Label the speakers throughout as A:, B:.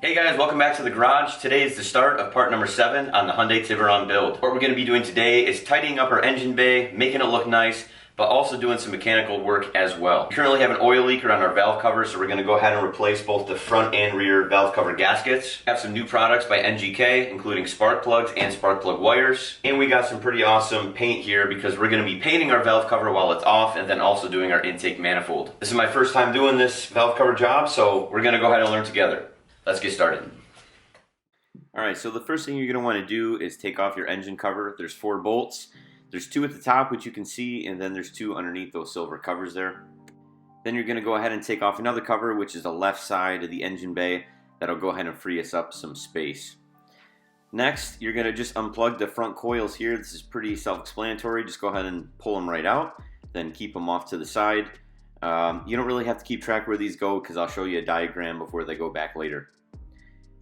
A: Hey guys, welcome back to the garage. Today is the start of part number 7 on the Hyundai Tiburon build. What we're going to be doing today is tidying up our engine bay, making it look nice, but also doing some mechanical work as well. We currently have an oil leak around our valve cover, so we're going to go ahead and replace both the front and rear valve cover gaskets. We have some new products by NGK, including spark plugs and spark plug wires. And we got some pretty awesome paint here because we're going to be painting our valve cover while it's off and then also doing our intake manifold. This is my first time doing this valve cover job, so we're going to go ahead and learn together. Let's get started. Alright, so the first thing you're going to want to do is take off your engine cover. There's 4 bolts. There's 2 at the top, which you can see, and then there's 2 underneath those silver covers there. Then you're going to go ahead and take off another cover, which is the left side of the engine bay. That'll go ahead and free us up some space. Next, you're going to just unplug the front coils here. This is pretty self-explanatory. Just go ahead and pull them right out, then keep them off to the side. You don't really have to keep track where these go because I'll show you a diagram before they go back later.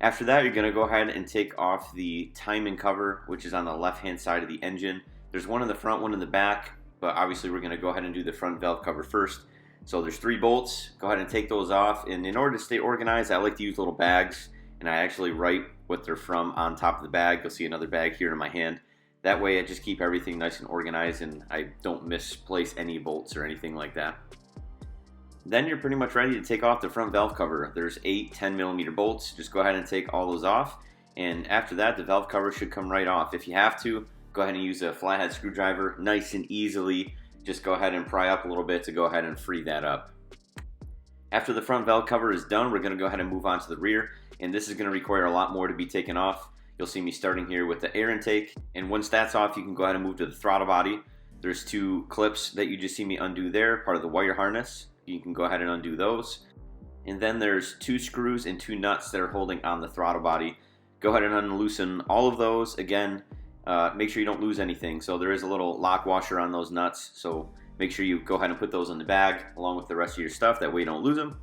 A: After that, you're going to go ahead and take off the timing cover, which is on the left-hand side of the engine. There's one in the front, one in the back, but obviously we're going to go ahead and do the front valve cover first. So there's 3 bolts. Go ahead and take those off. And in order to stay organized, I like to use little bags, and I actually write what they're from on top of the bag. You'll see another bag here in my hand. That way I just keep everything nice and organized, and I don't misplace any bolts or anything like that. Then you're pretty much ready to take off the front valve cover. There's 8 10mm bolts. Just go ahead and take all those off. And after that, the valve cover should come right off. If you have to, go ahead and use a flathead screwdriver. Nice and easily, just go ahead and pry up a little bit to go ahead and free that up. After the front valve cover is done, we're going to go ahead and move on to the rear. And this is going to require a lot more to be taken off. You'll see me starting here with the air intake. And once that's off, you can go ahead and move to the throttle body. There's 2 clips that you just see me undo there, part of the wire harness. You can go ahead and undo those. And then there's 2 screws and 2 nuts that are holding on the throttle body. Go ahead and unloosen all of those. Again, make sure you don't lose anything. So there is a little lock washer on those nuts. So make sure you go ahead and put those in the bag along with the rest of your stuff. That way you don't lose them.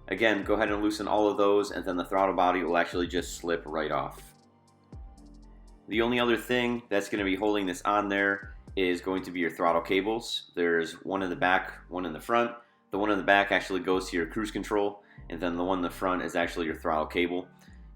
A: Again, go ahead and loosen all of those, and then the throttle body will actually just slip right off. The only other thing that's going to be holding this on there is going to be your throttle cables. There's one in the back, one in the front. The one in the back actually goes to your cruise control, and then the one in the front is actually your throttle cable.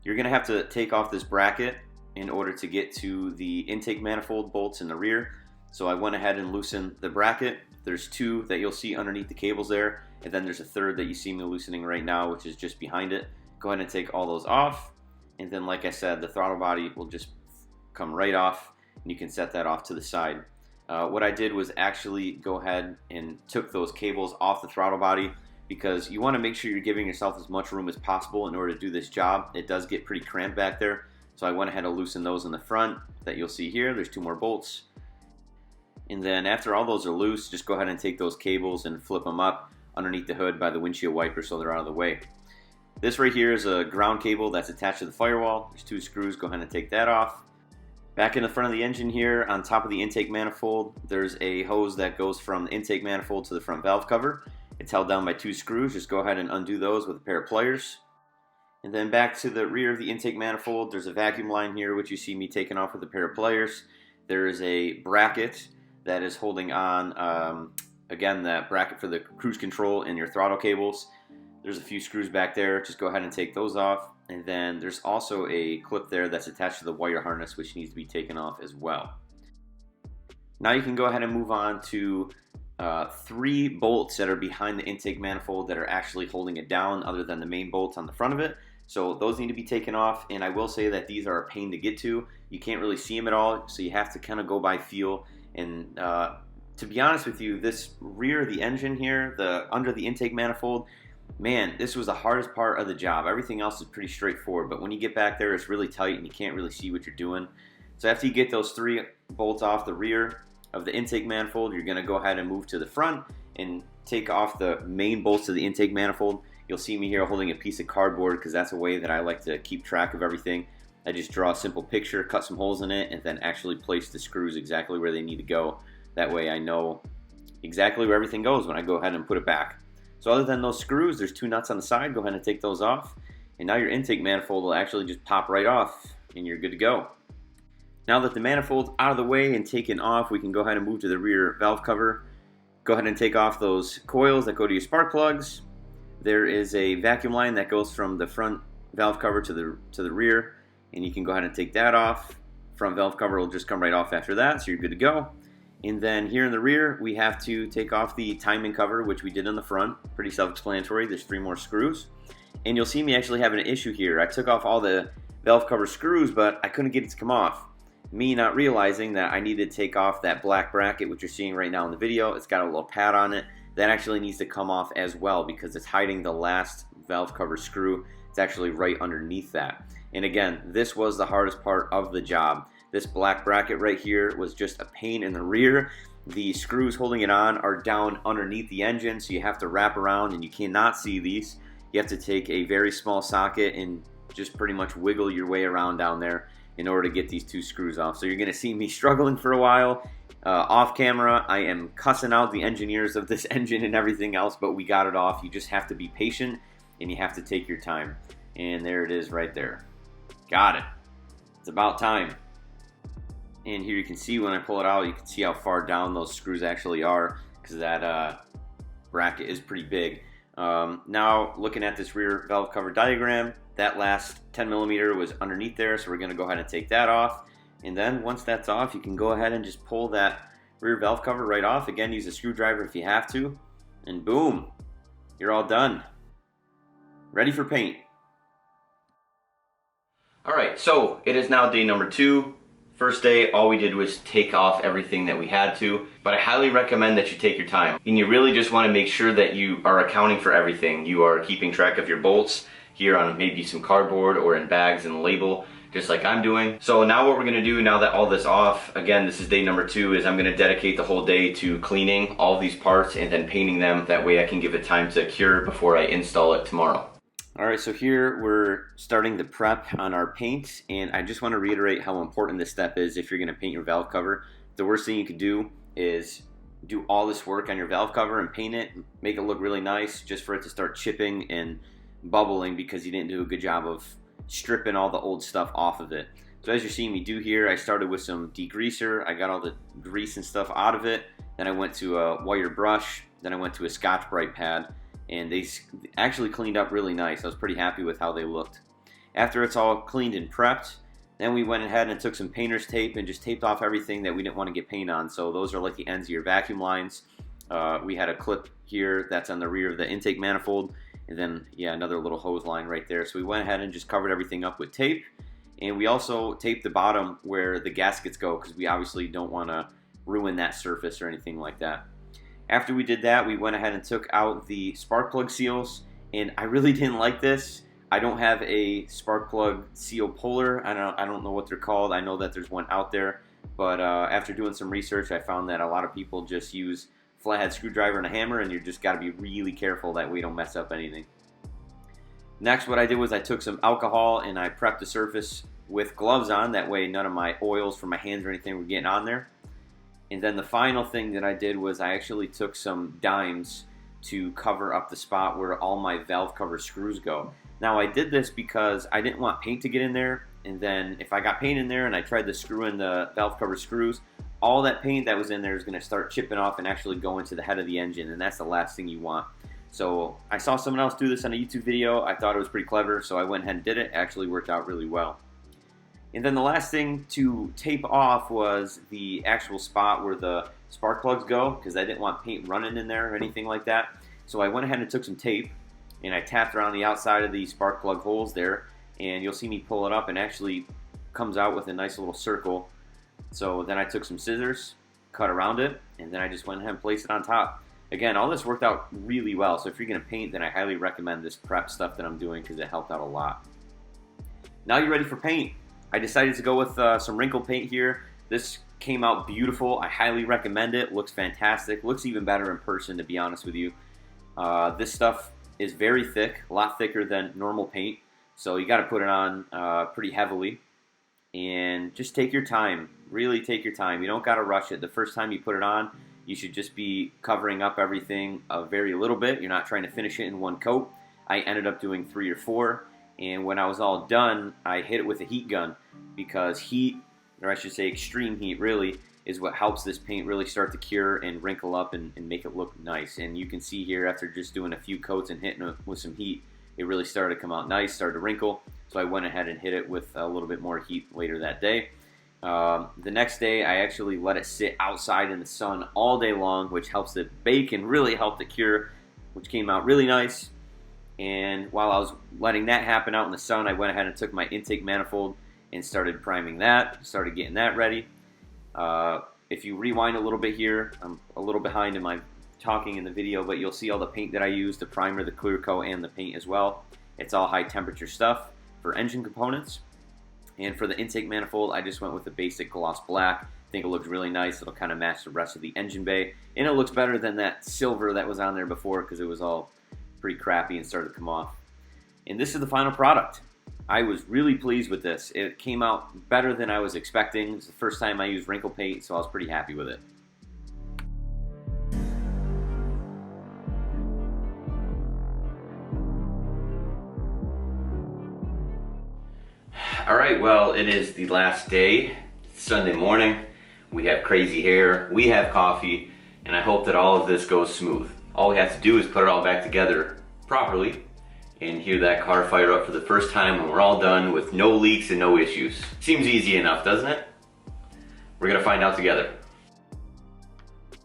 A: You're going to have to take off this bracket in order to get to the intake manifold bolts in the rear. So I went ahead and loosened the bracket. There's 2 that you'll see underneath the cables there, and then there's a 3rd that you see me loosening right now, which is just behind it. Go ahead and take all those off, and then like I said, the throttle body will just come right off, and you can set that off to the side. What I did was actually go ahead and took those cables off the throttle body because you want to make sure you're giving yourself as much room as possible in order to do this job. It does get pretty cramped back there, so I went ahead and loosened those in the front that you'll see here. There's 2 more bolts. And then after all those are loose, just go ahead and take those cables and flip them up underneath the hood by the windshield wiper so they're out of the way. This right here is a ground cable that's attached to the firewall. There's 2 screws. Go ahead and take that off. Back in the front of the engine here, on top of the intake manifold, there's a hose that goes from the intake manifold to the front valve cover. It's held down by 2 screws. Just go ahead and undo those with a pair of pliers. And then back to the rear of the intake manifold, there's a vacuum line here, which you see me taking off with a pair of pliers. There is a bracket that is holding on, again, that bracket for the cruise control and your throttle cables. There's a few screws back there. Just go ahead and take those off. And then there's also a clip there that's attached to the wire harness, which needs to be taken off as well. Now you can go ahead and move on to 3 bolts that are behind the intake manifold that are actually holding it down other than the main bolts on the front of it. So those need to be taken off, and I will say that these are a pain to get to. You can't really see them at all, so you have to kind of go by feel. And to be honest with you, this rear of the engine here, under the intake manifold, man, this was the hardest part of the job. Everything else is pretty straightforward, but when you get back there, it's really tight and you can't really see what you're doing. So after you get those 3 bolts off the rear of the intake manifold, you're going to go ahead and move to the front and take off the main bolts of the intake manifold. You'll see me here holding a piece of cardboard because that's a way that I like to keep track of everything. I just draw a simple picture, cut some holes in it, and then actually place the screws exactly where they need to go. That way I know exactly where everything goes when I go ahead and put it back. So other than those screws, there's 2 nuts on the side. Go ahead and take those off. And now your intake manifold will actually just pop right off and you're good to go. Now that the manifold's out of the way and taken off, we can go ahead and move to the rear valve cover. Go ahead and take off those coils that go to your spark plugs. There is a vacuum line that goes from the front valve cover to the rear, and you can go ahead and take that off. Front valve cover will just come right off after that, so you're good to go. And then here in the rear, we have to take off the timing cover, which we did in the front. Pretty self-explanatory. There's 3 more screws. And you'll see me actually having an issue here. I took off all the valve cover screws, but I couldn't get it to come off. Me not realizing that I needed to take off that black bracket, which you're seeing right now in the video. It's got a little pad on it. That actually needs to come off as well because it's hiding the last valve cover screw. It's actually right underneath that. And again, this was the hardest part of the job. This black bracket right here was just a pain in the rear. The screws holding it on are down underneath the engine, so you have to wrap around, and you cannot see these. You have to take a very small socket and just pretty much wiggle your way around down there in order to get these 2 screws off. So you're going to see me struggling for a while. Off camera, I am cussing out the engineers of this engine and everything else, but we got it off. You just have to be patient, and you have to take your time. And there it is right there. Got it. It's about time. And here you can see when I pull it out, you can see how far down those screws actually are, because that bracket is pretty big. Now looking at this rear valve cover diagram, that last 10 millimeter was underneath there, so we're going to go ahead and take that off. And then once that's off, you can go ahead and just pull that rear valve cover right off. Again, use a screwdriver if you have to, and boom, you're all done. Ready for paint. Alright, so it is now day number 2. First day, all we did was take off everything that we had to, but I highly recommend that you take your time. And you really just want to make sure that you are accounting for everything. You are keeping track of your bolts here on maybe some cardboard or in bags and label, just like I'm doing. So now what we're going to do, now that all this off, again, this is day number 2, is I'm going to dedicate the whole day to cleaning all these parts and then painting them. That way I can give it time to cure before I install it tomorrow. Alright, so here we're starting the prep on our paint, and I just want to reiterate how important this step is if you're going to paint your valve cover. The worst thing you could do is do all this work on your valve cover and paint it, make it look really nice, just for it to start chipping and bubbling because you didn't do a good job of stripping all the old stuff off of it. So as you're seeing me do here, I started with some degreaser. I got all the grease and stuff out of it. Then I went to a wire brush. Then I went to a Scotch-Brite pad. And they actually cleaned up really nice. I was pretty happy with how they looked. After it's all cleaned and prepped, then we went ahead and took some painter's tape and just taped off everything that we didn't want to get paint on. So those are like the ends of your vacuum lines. We had a clip here that's on the rear of the intake manifold, and then yeah, another little hose line right there. So we went ahead and just covered everything up with tape, and we also taped the bottom where the gaskets go because we obviously don't want to ruin that surface or anything like that. After we did that, we went ahead and took out the spark plug seals, and I really didn't like this. I don't have a spark plug seal puller. I don't know what they're called. I know that there's one out there, but after doing some research, I found that a lot of people just use flathead screwdriver and a hammer, and you just got to be really careful that we don't mess up anything. Next, what I did was I took some alcohol and I prepped the surface with gloves on. That way none of my oils from my hands or anything were getting on there. And then the final thing that I did was I actually took some dimes to cover up the spot where all my valve cover screws go. Now I did this because I didn't want paint to get in there, and then if I got paint in there and I tried to screw in the valve cover screws, all that paint that was in there is going to start chipping off and actually go into the head of the engine, and that's the last thing you want. So I saw someone else do this on a YouTube video. I thought it was pretty clever, so I went ahead and did it. It actually worked out really well. And then the last thing to tape off was the actual spot where the spark plugs go, because I didn't want paint running in there or anything like that. So I went ahead and took some tape and I tapped around the outside of the spark plug holes there, and you'll see me pull it up and actually comes out with a nice little circle. So then I took some scissors, cut around it, and then I just went ahead and placed it on top. Again, all this worked out really well, so if you're going to paint, then I highly recommend this prep stuff that I'm doing because it helped out a lot. Now you're ready for paint. I decided to go with some wrinkle paint here. This came out beautiful. I highly recommend it. Looks fantastic. Looks even better in person, to be honest with you. This stuff is very thick, a lot thicker than normal paint. So you got to put it on pretty heavily. And just take your time. Really take your time. You don't got to rush it. The first time you put it on, you should just be covering up everything a very little bit. You're not trying to finish it in one coat. I ended up doing 3 or 4. And when I was all done, I hit it with a heat gun, because heat, or I should say extreme heat really, is what helps this paint really start to cure and wrinkle up and make it look nice. And you can see here, after just doing a few coats and hitting it with some heat, it really started to come out nice, started to wrinkle. So I went ahead and hit it with a little bit more heat later that day. The next day, I actually let it sit outside in the sun all day long, which helps it bake and really helped it cure, which came out really nice. And while I was letting that happen out in the sun, I went ahead and took my intake manifold and started priming that, started getting that ready. If you rewind a little bit here, I'm a little behind in my talking in the video, but you'll see all the paint that I used, the primer, the clear coat, and the paint as well. It's all high temperature stuff for engine components. And for the intake manifold, I just went with the basic gloss black. I think it looks really nice. It'll kind of match the rest of the engine bay. And it looks better than that silver that was on there before because it was all pretty crappy and started to come off. And this is the final product. I was really pleased with this. It came out better than I was expecting. It's the first time I used wrinkle paint, so I was pretty happy with it. Alright, well, it is the last day. It's Sunday morning. We have crazy hair, we have coffee, and I hope that all of this goes smooth. All we have to do is put it all back together properly and hear that car fire up for the first time when we're all done with no leaks and no issues. Seems easy enough, doesn't it? We're gonna find out together.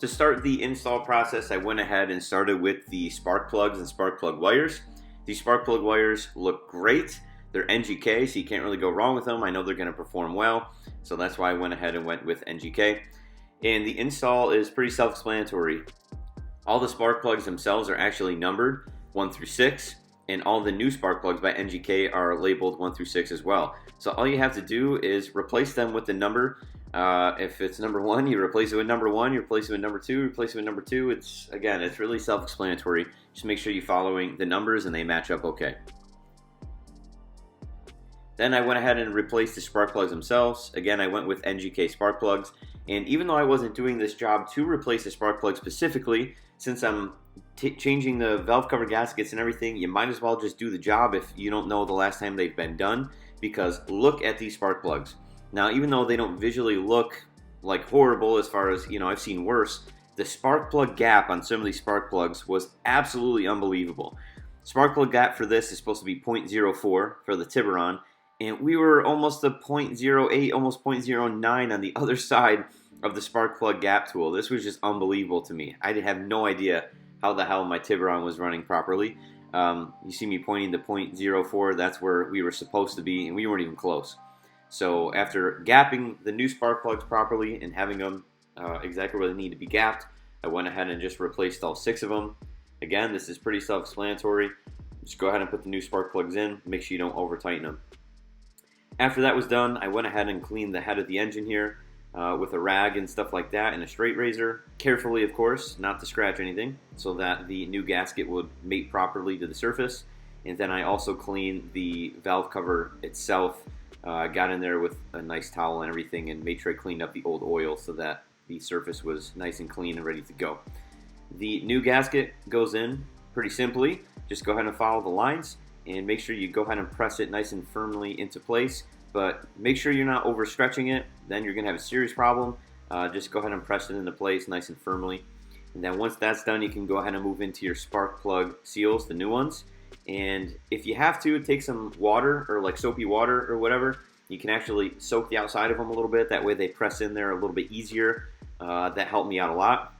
A: To start the install process, I went ahead and started with the spark plugs and spark plug wires. These spark plug wires look great. They're NGK, so you can't really go wrong with them. I know they're gonna perform well, so that's why I went ahead and went with NGK. And the install is pretty self-explanatory. All the spark plugs themselves are actually numbered 1 through 6, and all the new spark plugs by NGK are labeled 1 through 6 as well. So all you have to do is replace them with the number. If it's number 1, you replace it with number 1, you replace it with number 2, you replace it with number 2. It's really self-explanatory. Just make sure you're following the numbers and they match up okay. Then I went ahead and replaced the spark plugs themselves. Again, I went with NGK spark plugs. And even though I wasn't doing this job to replace the spark plug specifically, since I'm changing the valve cover gaskets and everything, you might as well just do the job if you don't know the last time they've been done, because look at these spark plugs. Now, even though they don't visually look like horrible as far as, I've seen worse, the spark plug gap on some of these spark plugs was absolutely unbelievable. Spark plug gap for this is supposed to be 0.04 for the Tiburon, and we were almost a 0.08, almost 0.09 on the other side of the spark plug gap tool. This was just unbelievable to me. I have no idea how the hell my Tiburon was running properly. You see me pointing to 0.04, that's where we were supposed to be, and we weren't even close. So after gapping the new spark plugs properly and having them exactly where they need to be gapped, I went ahead and just replaced all 6 of them. Again, this is pretty self-explanatory. Just go ahead and put the new spark plugs in, make sure you don't over-tighten them. After that was done, I went ahead and cleaned the head of the engine here with a rag and stuff like that and a straight razor. Carefully, of course, not to scratch anything, so that the new gasket would mate properly to the surface. And then I also cleaned the valve cover itself. Got in there with a nice towel and everything and made sure I cleaned up the old oil so that the surface was nice and clean and ready to go. The new gasket goes in pretty simply. Just go ahead and follow the lines and make sure you go ahead and press it nice and firmly into place. But make sure you're not overstretching it, then you're going to have a serious problem. Just go ahead and press it into place nice and firmly. And then once that's done, you can go ahead and move into your spark plug seals, the new ones. And if you have to, take some water or like soapy water or whatever. You can actually soak the outside of them a little bit. That way they press in there a little bit easier. That helped me out a lot.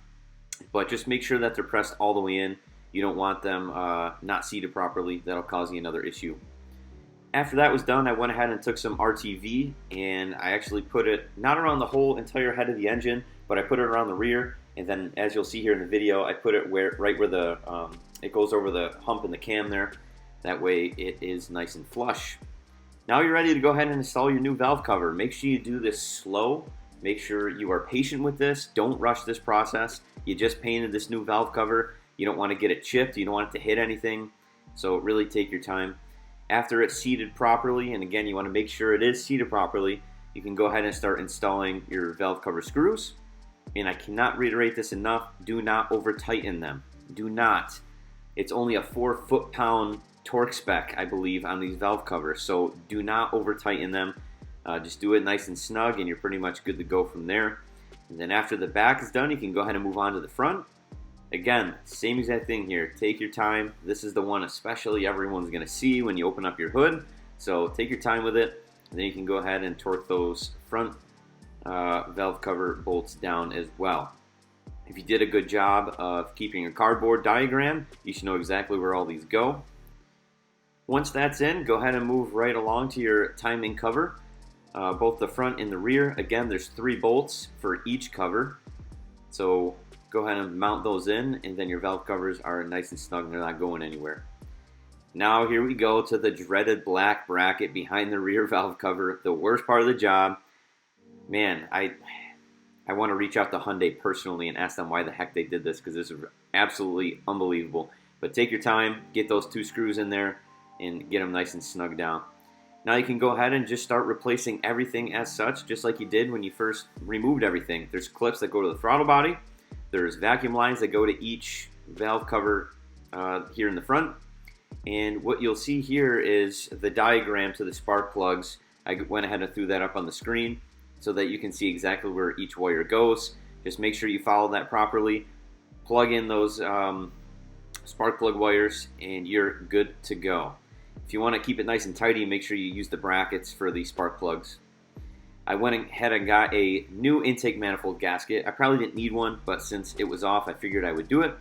A: But just make sure that they're pressed all the way in. You don't want them not seated properly. That'll cause you another issue. After that was done, I went ahead and took some RTV and I actually put it not around the whole entire head of the engine, but I put it around the rear. And then, as you'll see here in the video, I put it right where the it goes over the hump in the cam there. That way it is nice and flush. Now you're ready to go ahead and install your new valve cover. Make sure you do this slow. Make sure you are patient with this. Don't rush this process. You just painted this new valve cover. You don't want to get it chipped. You don't want it to hit anything. So really take your time. After it's seated properly, and again, you want to make sure it is seated properly, you can go ahead and start installing your valve cover screws. And I cannot reiterate this enough, do not over tighten them. Do not. It's only a 4 foot-pound torque spec, I believe, on these valve covers. So do not over tighten them. Just do it nice and snug and you're pretty much good to go from there. And then after the back is done, you can go ahead and move on to the front. Again, same exact thing here. Take your time. This is the one especially everyone's going to see when you open up your hood. So take your time with it. And then you can go ahead and torque those front valve cover bolts down as well. If you did a good job of keeping a cardboard diagram, you should know exactly where all these go. Once that's in, go ahead and move right along to your timing cover, both the front and the rear. Again, there's 3 bolts for each cover. So go ahead and mount those in, and then your valve covers are nice and snug and they're not going anywhere. Now here we go to the dreaded black bracket behind the rear valve cover, the worst part of the job. Man, I want to reach out to Hyundai personally and ask them why the heck they did this, because this is absolutely unbelievable. But take your time, get those 2 screws in there, and get them nice and snug down. Now you can go ahead and just start replacing everything as such, just like you did when you first removed everything. There's clips that go to the throttle body. There's vacuum lines that go to each valve cover here in the front. And what you'll see here is the diagram to the spark plugs. I went ahead and threw that up on the screen so that you can see exactly where each wire goes. Just make sure you follow that properly. Plug in those spark plug wires and you're good to go. If you want to keep it nice and tidy, make sure you use the brackets for the spark plugs. I went ahead and got a new intake manifold gasket. I probably didn't need one, but since it was off, I figured I would do it.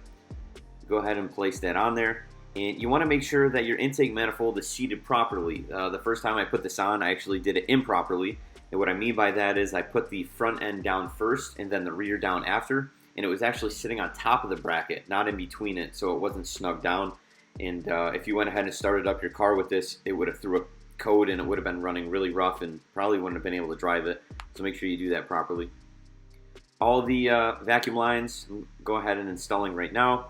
A: Go ahead and place that on there. And you want to make sure that your intake manifold is seated properly. The first time I put this on, I actually did it improperly. And what I mean by that is I put the front end down first and then the rear down after. And it was actually sitting on top of the bracket, not in between it, so it wasn't snug down. And if you went ahead and started up your car with this, it would have threw a code and it would have been running really rough and probably wouldn't have been able to drive it. So make sure you do that properly. All the vacuum lines, go ahead and installing right now.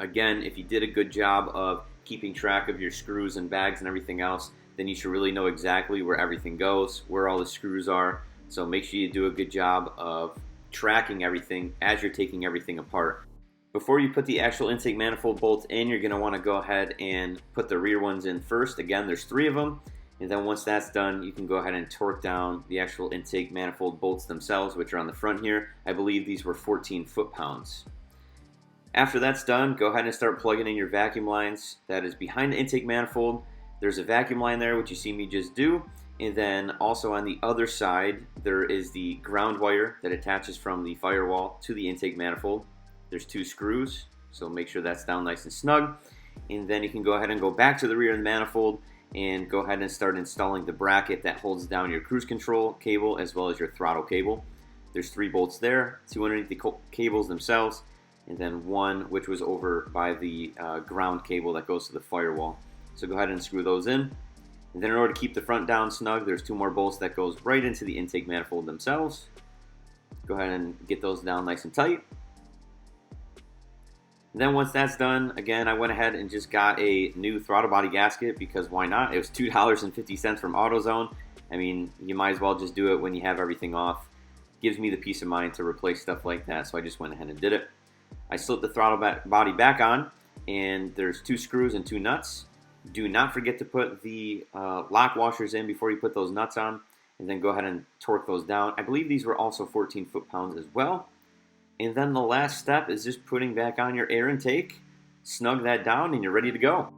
A: Again, if you did a good job of keeping track of your screws and bags and everything else, then you should really know exactly where everything goes, where all the screws are. So make sure you do a good job of tracking everything as you're taking everything apart. Before you put the actual intake manifold bolts in, you're going to want to go ahead and put the rear ones in first. Again, there's 3 of them. And then once that's done, you can go ahead and torque down the actual intake manifold bolts themselves, which are on the front here. I believe these were 14 foot-pounds. After that's done, go ahead and start plugging in your vacuum lines. That is behind the intake manifold. There's a vacuum line there, which you see me just do. And then also on the other side, there is the ground wire that attaches from the firewall to the intake manifold. There's 2 screws, so make sure that's down nice and snug. And then you can go ahead and go back to the rear of the manifold and go ahead and start installing the bracket that holds down your cruise control cable as well as your throttle cable. There's 3 bolts there, 2 underneath the cables themselves, and then 1 which was over by the ground cable that goes to the firewall. So go ahead and screw those in. And then in order to keep the front down snug, there's 2 more bolts that goes right into the intake manifold themselves. Go ahead and get those down nice and tight. And then once that's done, again, I went ahead and just got a new throttle body gasket because why not? It was $2.50 from AutoZone. I mean, you might as well just do it when you have everything off. Gives me the peace of mind to replace stuff like that, so I just went ahead and did it. I slipped the throttle body back on, and there's 2 screws and 2 nuts. Do not forget to put the lock washers in before you put those nuts on, and then go ahead and torque those down. I believe these were also 14 foot-pounds as well. And then the last step is just putting back on your air intake, snug that down, and you're ready to go.